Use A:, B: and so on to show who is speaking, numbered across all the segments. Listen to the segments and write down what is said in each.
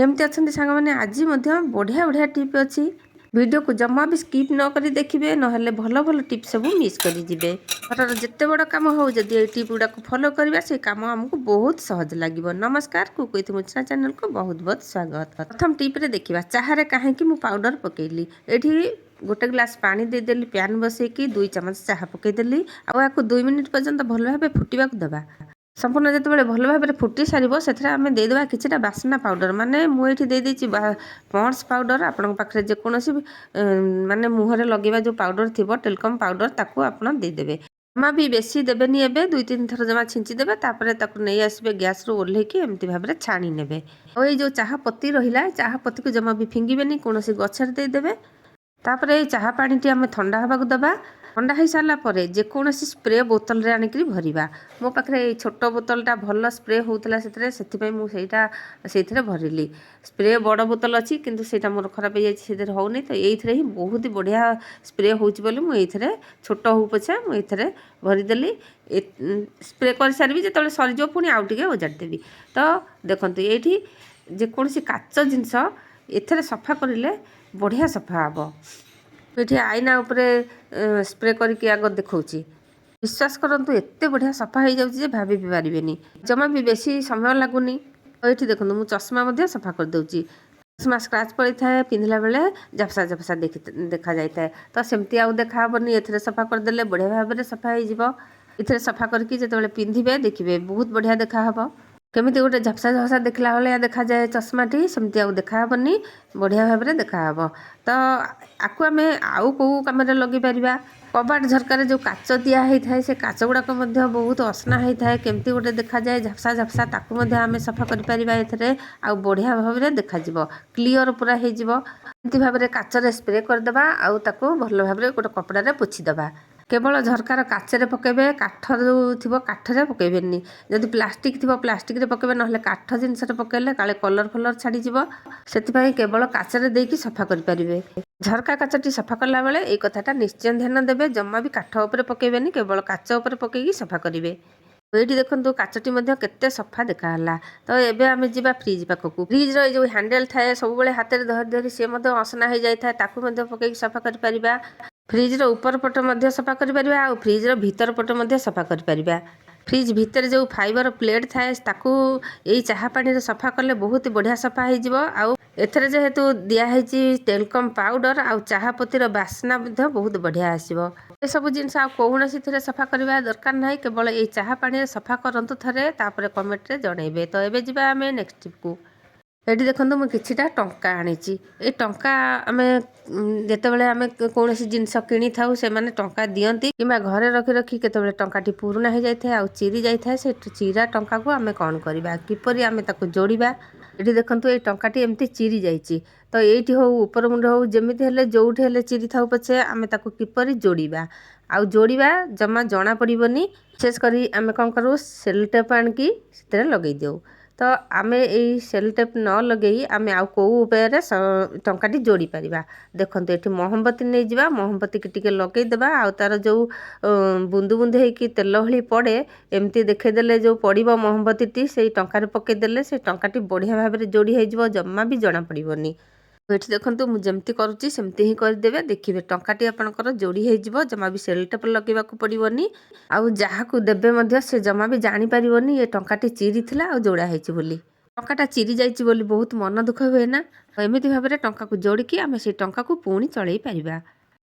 A: केमती अच्छा सांग मैंने आज बढ़िया बढ़िया टिप अच्छी वीडियो को जमा भी स्किप न करी देखिए ना भल भल टिप सब मिस करेंगे घर जिते बड़ कम हो जदि ये टिप गुड़ा फॉलो करवा से कम आमको बहुत सहज लगे। नमस्कार कुकुइथ मुचना चैनल को बहुत बहुत स्वागत। प्रथम टिप रे देखा चाहे कहीं मु पाउडर पकेली ये गोटे ग्लास पानी देदेली पैन बसैकी 2 चम्मच चाह पकईदेली आपको 2 मिनिट पर्यंत भल भाव फुटा देवा संपूर्ण जिते भल भाव फुटी सार से आम देदेबा कि बास्ना पाउडर माने मुझे देदेची पॉन्ड्स पाउडर आपण पाखे जेकोसी माने मुहर लगेवा जो पाउडर थी टेलकम पाउडर ताकू आप देदेवे जमा भी बेसी देवेनि एबे 2-3 थर जमा छिंचीदेवे नहीं आसबे गैस रू ओह्लैकी एमती भाव में छाणी नेबे। और ये जो चाह पत्ती रहा चाह पत्ती को जमा भी फिंगेनि कौन गचर देदेवे तापर ये चाह पानी टी आम ठंडा हवा दबा ठंडा हो सारा पर जेकोसी स्प्रे बोतल रे आनिक भरवा मो पाखे छोट बोतलटा भल स्प्रे होता से मुझे भरली स्प्रे बड़ बोतल अच्छी किंतु सेटा मोर खराब हो जाए होनी तो ये ही बहुत बढ़िया स्प्रे होली मुझे छोट हो पछे मुझे भरीदेली स्प्रे कर सारी जो सरीज पुणी आउ टे ओजाड़देवी। तो देखो ये जेकोसी काच जिनस एथे सफा करें बढ़िया सफा हम ये आईना उपरे स्प्रे करके आग देखा विश्वास करंतु एते बढ़िया सफा हो जाए भाभी भी पारे जमा भी बेसी समय लगुनि। ये देखो मुझे चश्मा सफा करदे चश्मा स्क्राच पड़ी था पिंधला बेले झपसा झपसा देखा जाए था तो सेमती आउ देखा हेनी ए सफा करदे बढ़िया भाव में सफा हो सफा करके जो पिंधे देखिए बहुत बढ़िया देखा हे केमी गोटे झपसा झपसा देखला भाया देखा जाए चश्माटी सेमती आउ देखा हेनी बढ़िया भाव में देखा हे। तो आपको आम आउ कौ कम लगे पार कबाट झरकार जो काच दिहई थाए से काच गुड़ाक बहुत असना होता है केमती गोटे देखा जाए झपसा झपसा ताकू आम सफा कर बढ़िया भाव में देखा क्लीयर पूरा होमती भाव में काचर स्प्रे करदे आउ ताकू भल भाव में गोटे कपड़ा पोछीदबा केवल झरकार काचरे पकेबे काठ जो थी काठरे पकेबेनि जदि प्लास्टिक थी प्लास्टिक रे पकेबे ना काठ जिनस पकेले काले कलर फलर छाड़ी से केवल काचरे देकी सफा करें। झरका काचटी सफा कला बेले ये कथाटा निश्चय ध्यान देवे जमा भी काठ उपर पकेबेनि केवल काच उपर पकईकी सफा करेंगे। ये देखो काचटी केते सफा देखाला। तो ये आम जा फ्रिज पाखक फ्रिज रो हैंडल थाए सब हाथ में धरी धरी सी असना हो जाए पकईकी सफा कर फ्रिज रो ऊपर पट सफा कर फ्रिज रो भीतर पट सफा कर फ्रिज भीतर जो फाइबर प्लेट थाए ताकू यही चाह पानी सफा कले बहुत बढ़िया सफा हो एथरे जेहेतु दिखाई टेलकम पाउडर आउ चाह पत्तीर बास्ना बहुत बढ़िया आसो ये सब जिनस कौन सफा करवा दरकार ना केवल ये चाह पानी सफा करंतु थरे तापर कमेंट रे जणेबे। तो एबे जिबा आमे नेक्स्ट टिप को ये देखो मुझे किछिटा टंका आनी ये टंका आम जितेबाला आम कौन जिनस किणी था से मैंने टंका दियंती कि घरे रखी रखी केतबेले टंकाटी पुराना हो जाए आ चिरी जाए से चिरा टंका को आम कौन करवा किपरि आम ताको जोड़िबा। ये देखो ये टंकाटी एमती चिरी जाइए तो ये हो ऊपर मुंड हो जमी जोठी हेले चिरी था पछे आम ताको किपरि जोड़िबा आउ जोड़िबा जमा जना पड़बनी विशेषकर आम कौन करूँ सेल टेप आणिकी से लगे दऊ। तो आम यही सेल टेप न लगे आम आउ कौ उपाय टंकाटी जोड़ी पारिबा। देखो ये मोहम्बती नहीं जावा मोहम्बती की टिके लगेदेबा आउ तार जो बुंदु बुंदे होगी तेल भली पड़े एमती देखेदेले जो पड़ो मोहम्बती से टंकार पकईदेले से टंकाटी बढ़िया भाव में जोड़ी हो जमा भी जना पड़बनी। ये देखो मुझे करुच्ची सेमती ही करदे देखिए टंकाटी आपंकर जोड़ी हो जमा भी सेल टेप लगेगा पड़ोनी आउ जहाँ देवे से जमा भी जापर ये टंकाटी चिरी थी आ जोड़ा होली टंकाटा चिरी जाइए बहुत मन दुख हुए ना। एमती भाव में टंका को जोड़िकी आम से टंका को पुणी चलई पार।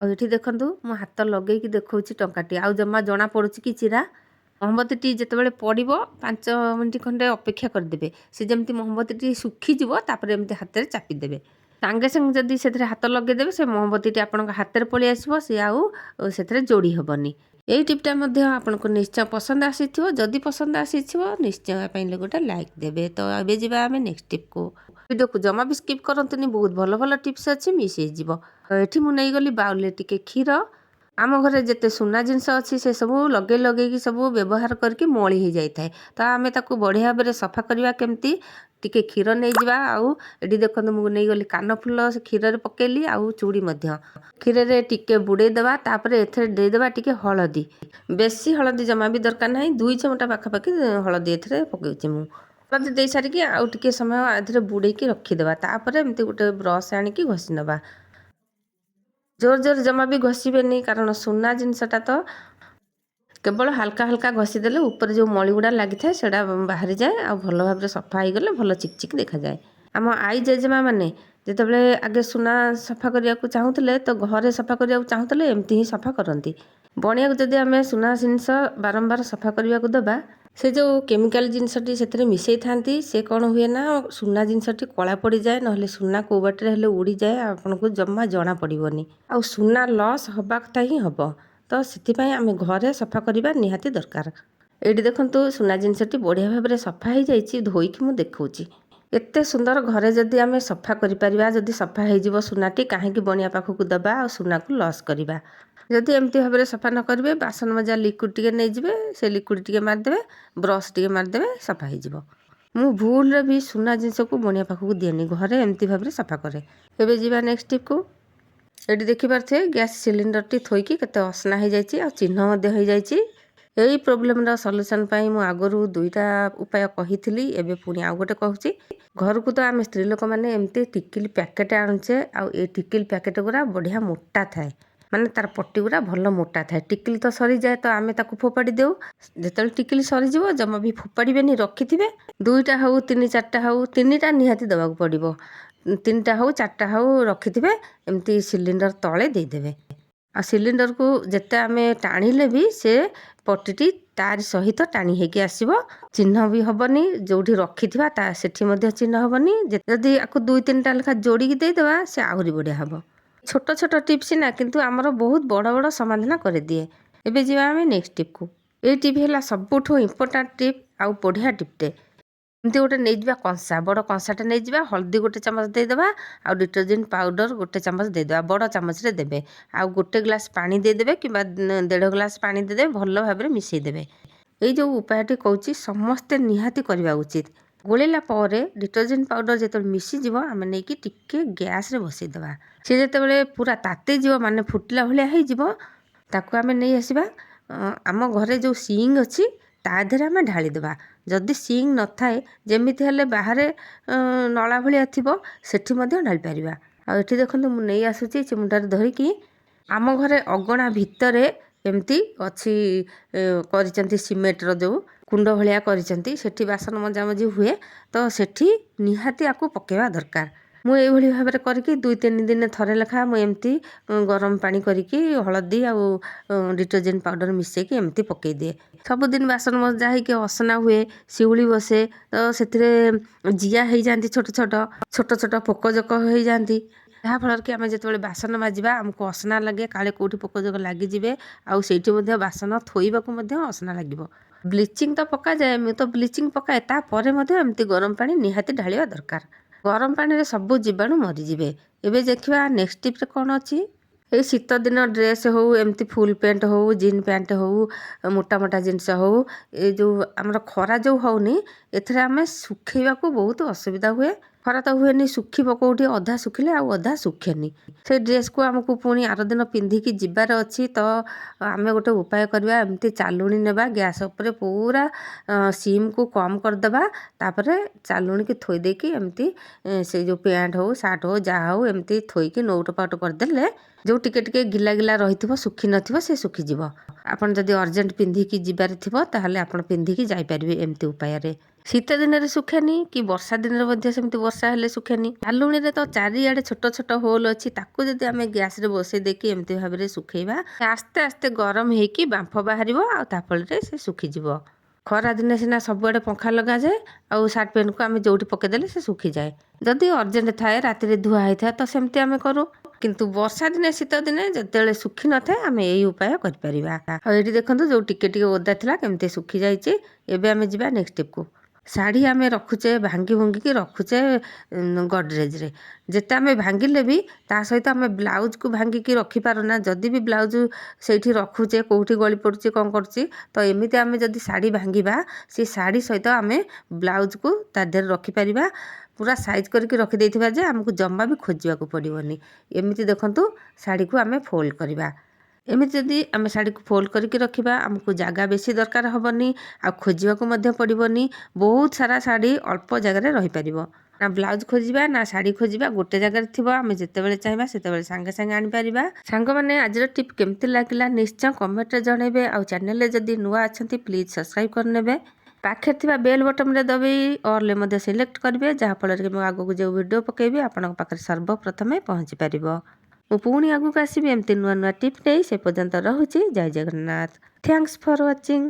A: और ये देखो मो हाथ लगे देखा टंकाटी आउ जमा जना पड़ी कि चिरा मोहम्बती जितेबाला पड़ो 5 मिनट खंडे अपेक्षा करदे सी जमी मोहम्बती सुखीज एमती हाथ में चापिदेवे सांगे सांगे जदि से हाथ लगेदेवे से मोहम्बती आप हाथ में पलि आसो सी आउ से जोड़ी हेनी। यही टिप्टा आपको निश्चय पसंद आसी जदि पसंद आसी निश्चय गोटे लाइक देवे। तो ये जावा आम नेक्स्ट टिप को वीडियो को जमा भी स्किप करंतुनी बहुत भल भल टिप्स अच्छी मिस होठी मुझे गली बाउले टिके क्षीर आम घरे जिते सुना जिनस अच्छी से सब लगे लगे सब व्यवहार करके मली हो जाए तो आम ताक बढ़िया भाव में सफा करवा केमती टिके क्षीर नहीं जावा आउ ये देखो मुझे नहीं गली कान फुल क्षीर रे पकेली आउ चूड़ी क्षीर रे टिके बुड़े देवा तापर एथे देदेबा टिके हलदी बेसी हलदी जमा भी दरकार ना 2 चमचा पाखापाखि हलदी एथे पकଉଛି मु ହଳଦୀ ଦେଇ ସାରିକି ଆଉ ଟିକେ ସମୟ ଏଥିରେ ବୁଡ଼େଇକି ରଖିଦେବା। ତାପରେ ଏମିତି ଗୋଟେ ବ୍ରସ୍ ଆଣିକି ଘଷି ନେବା। ଜୋର ଜୋର ଜମା ବି ଘଷିବେନି, କାରଣ ସୁନା ଜିନିଷଟା ତ କେବଳ ହାଲକା ହାଲକା ଘଷିଦେଲେ ଉପରେ ଯେଉଁ ମଳିଗୁଡ଼ା ଲାଗିଥାଏ ସେଇଟା ବାହାରିଯାଏ, ଆଉ ଭଲ ଭାବରେ ସଫା ହେଇଗଲେ ଭଲ ଚିକଚିକ ଦେଖାଯାଏ। ଆମ ଆଈ ଜେଜେମା ମାନେ ଯେତେବେଳେ ଆଗେ ସୁନା ସଫା କରିବାକୁ ଚାହୁଁଥିଲେ ତ ଘରେ ସଫା କରିବାକୁ ଚାହୁଁଥିଲେ ଏମିତି ହିଁ ସଫା କରନ୍ତି। ବଣିଆକୁ ଯଦି ଆମେ ସୁନା ଜିନିଷ ବାରମ୍ବାର ସଫା କରିବାକୁ ଦେବା, ସେ ଯେଉଁ କେମିକାଲ ଜିନିଷଟି ସେଥିରେ ମିଶାଇଥାନ୍ତି ସେ କ'ଣ ହୁଏ ନା ସୁନା ଜିନିଷଟି କଳା ପଡ଼ିଯାଏ, ନହେଲେ ସୁନା କେଉଁ ବାଟରେ ହେଲେ ଉଡ଼ିଯାଏ, ଆପଣଙ୍କୁ ଜମା ଜଣା ପଡ଼ିବନି, ଆଉ ସୁନା ଲସ୍ ହେବା କଥା ହିଁ ହେବ। ତ ସେଥିପାଇଁ ଆମେ ଘରେ ସଫା କରିବା ନିହାତି ଦରକାର। ଏଇଠି ଦେଖନ୍ତୁ ସୁନା ଜିନିଷଟି ବଢ଼ିଆ ଭାବରେ ସଫା ହେଇଯାଇଛି। ଧୋଇକି ମୁଁ ଦେଖାଉଛି। ଏତେ ସୁନ୍ଦର ଘରେ ଯଦି ଆମେ ସଫା କରିପାରିବା, ଯଦି ସଫା ହେଇଯିବ ସୁନାଟି, କାହିଁକି ବଣିଆ ପାଖକୁ ଦେବା ଆଉ ସୁନାକୁ ଲସ୍ କରିବା। ଯଦି ଏମିତି ଭାବରେ ସଫା ନ କରିବେ, ବାସନ ମଜା ଲିକ୍ୱିଡ଼ ଟିକେ ନେଇଯିବେ, ସେ ଲିକ୍ୱିଡ଼ ଟିକେ ମାରିଦେବେ, ବ୍ରସ୍ ଟିକେ ମାରିଦେବେ, ସଫା ହେଇଯିବ। ମୁଁ ଭୁଲରେ ବି ସୁନା ଜିନିଷକୁ ବଣିଆ ପାଖକୁ ଦିଏନି, ଘରେ ଏମିତି ଭାବରେ ସଫା କରେ। ଏବେ ଯିବା ନେକ୍ସଟ ଟିପ୍କୁ। ଏଠି ଦେଖିପାରୁଥିବେ ଗ୍ୟାସ୍ ସିଲିଣ୍ଡରଟି ଥୋଇକି କେତେ ଅସନା ହେଇଯାଇଛି, ଆଉ ଚିହ୍ନ ମଧ୍ୟ ହେଇଯାଇଛି। ଏଇ ପ୍ରୋବ୍ଲେମର ସଲ୍ୟୁସନ୍ ପାଇଁ ମୁଁ ଆଗରୁ 2ଟା ଉପାୟ କହିଥିଲି, ଏବେ ପୁଣି ଆଉ ଗୋଟେ କହୁଛି। ଘରକୁ ତ ଆମେ ସ୍ତ୍ରୀ ଲୋକମାନେ ଏମିତି ଟିକିଲି ପ୍ୟାକେଟ୍ ଆଣୁଛେ, ଆଉ ଏଇ ଟିକିଲି ପ୍ୟାକେଟ୍ ଗୁଡ଼ା ବଢ଼ିଆ ମୋଟା ଥାଏ, ମାନେ ତାର ପଟି ଗୁଡ଼ା ଭଲ ମୋଟା ଥାଏ। ଟିକିଲି ତ ସରିଯାଏ ତ ଆମେ ତାକୁ ଫୋପାଡ଼ି ଦେଉ। ଯେତେବେଳେ ଟିକିଲି ସରିଯିବ ଜମା ବି ଫୋପାଡ଼ିବେନି, ରଖିଥିବେ। 2ଟା ହେଉ 3-4ଟା ହେଉ, 3ଟା ନିହାତି ଦେବାକୁ ପଡ଼ିବ। 3ଟା ହେଉ 4ଟା ହେଉ ରଖିଥିବେ, ଏମିତି ସିଲିଣ୍ଡର ତଳେ ଦେଇଦେବେ। ଆଉ ସିଲିଣ୍ଡରକୁ ଯେତେ ଆମେ ଟାଣିଲେ ବି ସେ ପଟିଟି ତାରି ସହିତ ଟାଣି ହେଇକି ଆସିବ, ଚିହ୍ନ ବି ହେବନି। ଯେଉଁଠି ରଖିଥିବା ସେଠି ମଧ୍ୟ ଚିହ୍ନ ହେବନି। ଯଦି ଆକୁ 2-3ଟା ଲେଖା ଯୋଡ଼ିକି ଦେଇଦେବା ସେ ଆହୁରି ବଢ଼ିଆ ହେବ। ଛୋଟ ଛୋଟ ଟିପ୍ସ ନା, କିନ୍ତୁ ଆମର ବହୁତ ବଡ଼ ବଡ଼ ସମାଧାନ କରିଦିଏ। ଏବେ ଯିବା ଆମେ ନେକ୍ସଟ ଟିପ୍କୁ। ଏଇ ଟିପ୍ ହେଲା ସବୁଠୁ ଇମ୍ପୋର୍ଟାଣ୍ଟ ଟିପ୍ ଆଉ ବଢ଼ିଆ ଟିପ୍ଟେ। ଏମିତି ଗୋଟେ ନେଇଯିବା କଂସା, ବଡ଼ କଂସାଟେ ନେଇଯିବା, ହଳଦୀ 1 ଚାମଚ ଦେଇଦେବା, ଆଉ ଡିଟର୍ଜେଣ୍ଟ ପାଉଡ଼ର 1 ଚାମଚ ଦେଇଦେବା, ବଡ଼ ଚାମଚରେ ଦେବେ। ଆଉ 1 ଗ୍ଲାସ୍ ପାଣି ଦେଇଦେବେ କିମ୍ବା 1.5 ଗ୍ଲାସ୍ ପାଣି ଦେଇଦେବେ, ଭଲ ଭାବରେ ମିଶାଇ ଦେବେ। ଏଇ ଯେଉଁ ଉପାୟଟି କହୁଛି ସମସ୍ତେ ନିହାତି କରିବା ଉଚିତ। ଗୋଳିଲା ପରେ ଡିଟର୍ଜେଣ୍ଟ ପାଉଡ଼ର ଯେତେବେଳେ ମିଶିଯିବ, ଆମେ ନେଇକି ଟିକେ ଗ୍ୟାସ୍ରେ ବସାଇଦେବା। ସେ ଯେତେବେଳେ ପୁରା ତାତିଯିବ, ମାନେ ଫୁଟିଲା ଭଳିଆ ହେଇଯିବ, ତାକୁ ଆମେ ନେଇ ଆସିବା। ଆମ ଘରେ ଯେଉଁ ସିଙ୍ଗ ଅଛି ତା ଦେହରେ ଆମେ ଢାଳିଦେବା। ଯଦି ସିଙ୍ଗ ନଥାଏ, ଯେମିତି ହେଲେ ବାହାରେ ନଳା ଭଳିଆ ଥିବ, ସେଠି ମଧ୍ୟ ଢାଳିପାରିବା। ଆଉ ଏଠି ଦେଖନ୍ତୁ ମୁଁ ନେଇ ଆସୁଛି ଚିମୁଟାରେ ଧରିକି। ଆମ ଘରେ ଅଗଣା ଭିତରେ ଏମିତି ଅଛି, କରିଛନ୍ତି ସିମେଣ୍ଟର ଯେଉଁ କୁଣ୍ଡ ଭଳିଆ କରିଛନ୍ତି, ସେଠି ବାସନ ମଜାମଜି ହୁଏ, ତ ସେଠି ନିହାତି ଆକୁ ପକାଇବା ଦରକାର। ମୁଁ ଏଇଭଳି ଭାବରେ କରିକି 2-3 ଦିନେ ଥରେ ଲେଖା ମୁଁ ଏମିତି ଗରମ ପାଣି କରିକି ହଳଦୀ ଆଉ ଡିଟର୍ଜେଣ୍ଟ ପାଉଡ଼ର ମିଶାଇକି ଏମିତି ପକାଇଦିଏ। ସବୁଦିନ ବାସନ ମଜା ହେଇକି ଅସନା ହୁଏ, ଶିଉଳି ବସେ, ତ ସେଥିରେ ଜିଆ ହେଇଯାଆନ୍ତି, ଛୋଟ ଛୋଟ ପୋକଜୋକ ହେଇଯାଆନ୍ତି। ଯାହାଫଳରେ କି ଆମେ ଯେତେବେଳେ ବାସନ ମାଜିବା ଆମକୁ ଅସନା ଲାଗେ, କାଳେ କେଉଁଠି ପୋକଜୋକ ଲାଗିଯିବେ, ଆଉ ସେଇଠି ମଧ୍ୟ ବାସନ ଥୋଇବାକୁ ମଧ୍ୟ ଅସନା ଲାଗିବ। ବ୍ଲିଚିଂ ତ ପକାଯାଏ, ମୁଁ ତ ବ୍ଲିଚିଂ ପକାଏ, ତାପରେ ମଧ୍ୟ ଏମିତି ଗରମ ପାଣି ନିହାତି ଢାଳିବା ଦରକାର। ଗରମ ପାଣିରେ ସବୁ ଜୀବାଣୁ ମରିଯିବେ। ଏବେ ଦେଖିବା ନେକ୍ସଟ ଟିପ୍ରେ କ'ଣ ଅଛି। ଏଇ ଶୀତ ଦିନ ଡ୍ରେସ୍ ହେଉ, ଏମିତି ଫୁଲ୍ ପ୍ୟାଣ୍ଟ ହେଉ, ଜିନ୍ ପ୍ୟାଣ୍ଟ ହେଉ, ମୋଟା ମୋଟା ଜିନିଷ ହେଉ, ଏଇ ଯେଉଁ ଆମର ଖରା ଯେଉଁ ହେଉନି, ଏଥିରେ ଆମେ ଶୁଖେଇବାକୁ ବହୁତ ଅସୁବିଧା ହୁଏ। ଖରା ତ ହୁଏନି, ଶୁଖିବ କେଉଁଠି, ଅଧା ଶୁଖିଲେ ଆଉ ଅଧା ଶୁଖେନି। ସେ ଡ୍ରେସ୍କୁ ଆମକୁ ପୁଣି ଆର ଦିନ ପିନ୍ଧିକି ଯିବାର ଅଛି, ତ ଆମେ ଗୋଟେ ଉପାୟ କରିବା। ଏମିତି ଚାଲୁଣି ନେବା, ଗ୍ୟାସ୍ ଉପରେ ପୁରା ସିମ୍କୁ କମ୍ କରିଦେବା, ତାପରେ ଚାଲୁଣିକି ଥୋଇ ଦେଇକି ଏମିତି ସେଇ ଯେଉଁ ପ୍ୟାଣ୍ଟ ହେଉ ସାର୍ଟ ହେଉ ଯାହା ହେଉ ଏମିତି ଥୋଇକି ନଉଟ ପାଉଟ କରିଦେଲେ, ଯେଉଁ ଟିକେ ଟିକେ ଗିଲା ଗିଲା ରହିଥିବ, ଶୁଖିନଥିବ, ସେ ଶୁଖିଯିବ। ଆପଣ ଯଦି ଅର୍ଜେଣ୍ଟ ପିନ୍ଧିକି ଯିବାର ଥିବ, ତାହେଲେ ଆପଣ ପିନ୍ଧିକି ଯାଇପାରିବେ ଏମିତି ଉପାୟରେ। ଶୀତ ଦିନରେ ଶୁଖେନି, କି ବର୍ଷା ଦିନରେ ମଧ୍ୟ ସେମିତି ବର୍ଷା ହେଲେ ଶୁଖେନି। ଚାଲୁଣିରେ ତ ଚାରିଆଡ଼େ ଛୋଟ ଛୋଟ ହୋଲ୍ ଅଛି, ତାକୁ ଯଦି ଆମେ ଗ୍ୟାସ୍ରେ ବସାଇ ଦେଇକି ଏମିତି ଭାବରେ ଶୁଖେଇବା, ଆସ୍ତେ ଆସ୍ତେ ଗରମ ହେଇକି ବାମ୍ଫ ବାହାରିବ, ଆଉ ତା ଫଳରେ ସେ ଶୁଖିଯିବ। ଖରା ଦିନେ ସିନା ସବୁଆଡ଼େ ପଙ୍ଖା ଲଗାଯାଏ, ଆଉ ସାର୍ଟ ପ୍ୟାଣ୍ଟକୁ ଆମେ ଯେଉଁଠି ପକାଇଦେଲେ ସେ ଶୁଖିଯାଏ। ଯଦି ଅର୍ଜେଣ୍ଟ ଥାଏ, ରାତିରେ ଧୁଆ ହେଇଥାଏ, ତ ସେମିତି ଆମେ କରୁ। କିନ୍ତୁ ବର୍ଷା ଦିନେ ଶୀତ ଦିନେ ଯେତେବେଳେ ଶୁଖିନଥାଏ, ଆମେ ଏଇ ଉପାୟ କରିପାରିବା। ଆଉ ଏଇଠି ଦେଖନ୍ତୁ ଯେଉଁ ଟିକେ ଟିକେ ଓଦା ଥିଲା କେମିତି ଶୁଖିଯାଇଛି। ଏବେ ଆମେ ଯିବା ନେକ୍ସଟ ଟିପ୍କୁ। ଶାଢ଼ୀ ଆମେ ରଖୁଛେ, ଭାଙ୍ଗି ଭୁଙ୍ଗିକି ରଖୁଛେ ଗଡ଼ରେଜରେ। ଯେତେ ଆମେ ଭାଙ୍ଗିଲେ ବି ତା ସହିତ ଆମେ ବ୍ଲାଉଜକୁ ଭାଙ୍ଗିକି ରଖିପାରୁନା। ଯଦି ବି ବ୍ଲାଉଜ ସେଇଠି ରଖୁଛେ, କେଉଁଠି ଗଳି ପଡ଼ୁଛି, କ'ଣ କରୁଛି, ତ ଏମିତି ଆମେ ଯଦି ଶାଢ଼ୀ ଭାଙ୍ଗିବା, ସେ ଶାଢ଼ୀ ସହିତ ଆମେ ବ୍ଲାଉଜକୁ ତା ଦେହରେ ରଖିପାରିବା। ପୁରା ସାଇଜ୍ କରିକି ରଖିଦେଇଥିବା ଯେ ଆମକୁ ଜମା ବି ଖୋଜିବାକୁ ପଡ଼ିବନି। ଏମିତି ଦେଖନ୍ତୁ ଶାଢ଼ୀକୁ ଆମେ ଫୋଲ୍ଡ କରିବା। ଏମିତି ଯଦି ଆମେ ଶାଢ଼ୀକୁ ଫୋଲ୍ଡ କରିକି ରଖିବା ଆମକୁ ଜାଗା ବେଶୀ ଦରକାର ହେବନି ଆଉ ଖୋଜିବାକୁ ମଧ୍ୟ ପଡ଼ିବନି। ବହୁତ ସାରା ଶାଢ଼ୀ ଅଳ୍ପ ଜାଗାରେ ରହିପାରିବ। ନା ବ୍ଲାଉଜ ଖୋଜିବା ନା ଶାଢ଼ୀ ଖୋଜିବା, ଗୋଟେ ଜାଗାରେ ଥିବ ଆମେ ଯେତେବେଳେ ଚାହିଁବା ସେତେବେଳେ ସାଙ୍ଗେ ସାଙ୍ଗେ ଆଣିପାରିବା। ସାଙ୍ଗମାନେ ଆଜିର ଟିପ୍ କେମିତି ଲାଗିଲା ନିଶ୍ଚୟ କମେଣ୍ଟରେ ଜଣାଇବେ। ଆଉ ଚ୍ୟାନେଲରେ ଯଦି ନୂଆ ଅଛନ୍ତି ପ୍ଲିଜ୍ ସବସ୍କ୍ରାଇବ୍ କରିନେବେ। ପାଖରେ ଥିବା ବେଲ୍ ବଟନରେ ଦବାଇ ଅଲ୍ରେ ମଧ୍ୟ ସିଲେକ୍ଟ କରିବେ, ଯାହାଫଳରେ କି ମୁଁ ଆଗକୁ ଯେଉଁ ଭିଡ଼ିଓ ପକାଇବି ଆପଣଙ୍କ ପାଖରେ ସର୍ବପ୍ରଥମେ ପହଞ୍ଚି ପାରିବ। ମୁଁ ପୁଣି ଆଗକୁ ଆସିବି ଏମିତି ନୂଆ ନୂଆ ଟିପ୍ ନେଇ। ସେ ପର୍ଯ୍ୟନ୍ତ ରହୁଛି। ଜୟ ଜଗନ୍ନାଥ। Thanks for watching.